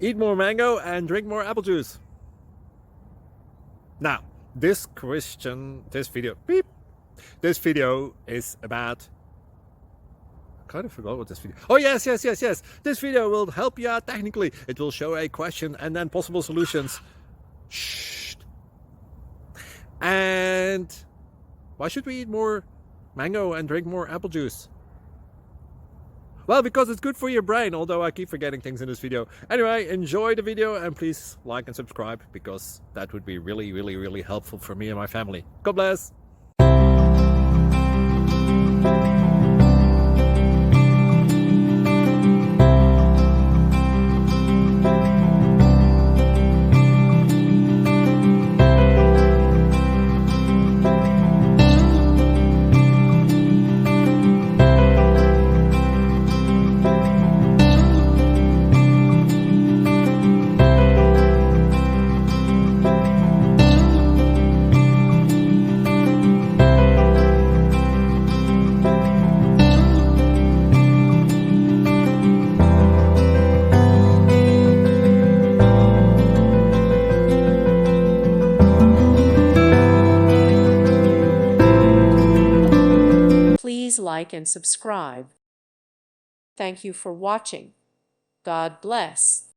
Eat more mango and drink more apple juice. Now, this video is about... I kind of forgot what this video... Oh, yes. This video will help you out technically. It will show a question and then possible solutions. Shh. And why should we eat more mango and drink more apple juice? Well, because it's good for your brain, although I keep forgetting things in this video. Anyway, enjoy the video and please like and subscribe, because that would be really helpful for me and my family. God bless! Please like and subscribe. Thank you for watching. God bless.